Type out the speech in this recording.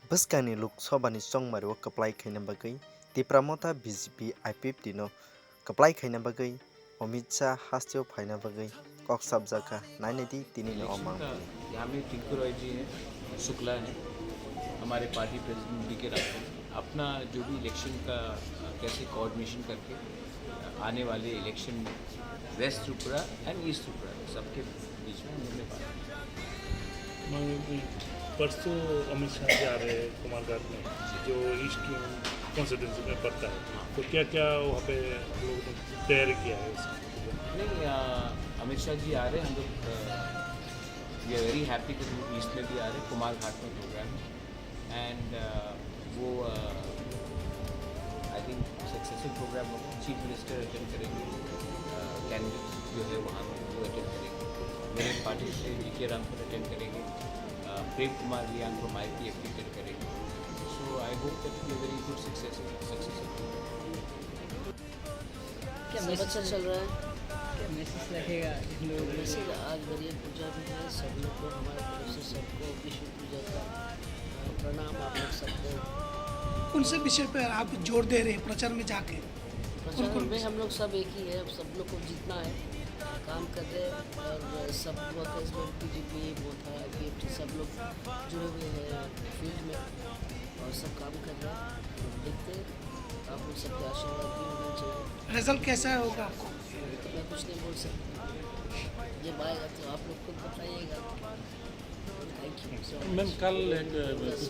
Beskani Loksabani Songmaru Kaplai Kaina Bagai, the Pramota BJP IPP Dino, Kaplai Kaina Bagai, Omitsa Hastio Paina Bagai, Kok Sabjaka, 980 Tinino Omang. यहाँ में टिंकू रॉय जी हैं, शुक्ला हैं, हमारे party president D के राठौर अपना जो भी इलेक्शन का कैसे कोऑर्डिनेशन करके आने वाले election west Tripura and east Tripura सबके बीच में उन्होंने बात। परसों अमित शाह जा रहे हैं कुमारघाट में जो ईस्ट कॉन्स्टिट्यूंसी में पड़ता है, तो क्या क्या वहाँ पे हम लोगों ने तैयारी किया है नहीं, अमित शाह जी आ रहे हैं, हम लोग वी आर वेरी हैप्पी कि वो ईस्ट में भी आ रहे हैं, कुमारघाट में प्रोग्राम है एंड वो आई थिंक सक्सेसफुल प्रोग्राम होगा। चीफ मिनिस्टर अटेंड करेंगे, कैंडिडेट जो है वहाँ वो अटेंड करेंगे, मेरे पार्टी से जी के रामपुर अटेंड करेंगे, Prem Kumar Reang from IPF attend करेंगे। So I hope that very good success. क्या मैसेज चल रहा है? क्या मैसेज रखेगा इन लोगों को? मैसेज आज बड़ी पूजा भी है, सब लोग को हमारे तरफ से सबको विश्व पूजा का प्रणाम आप लोग सबको। कौन से विषय पर आप जोर दे रहे हैं प्रचार में जाके? प्रचार में हम लोग सब एक ही है, सब लोग को जीतना है, काम कर रहे हैं और सब वर्कर्स में BJP मोथा IPF सब लोग जुड़े हुए हैं फील्ड में और सब काम कर रहे हैं। देखते हैं, आप लोग सबके आशीर्वाद भी होना चाहिए। रिजल्ट कैसा होगा आपको? तो मैं कुछ नहीं बोल सकता, जब आएगा तो आप लोग खुद बताइएगा। Thank you. मैम कल एक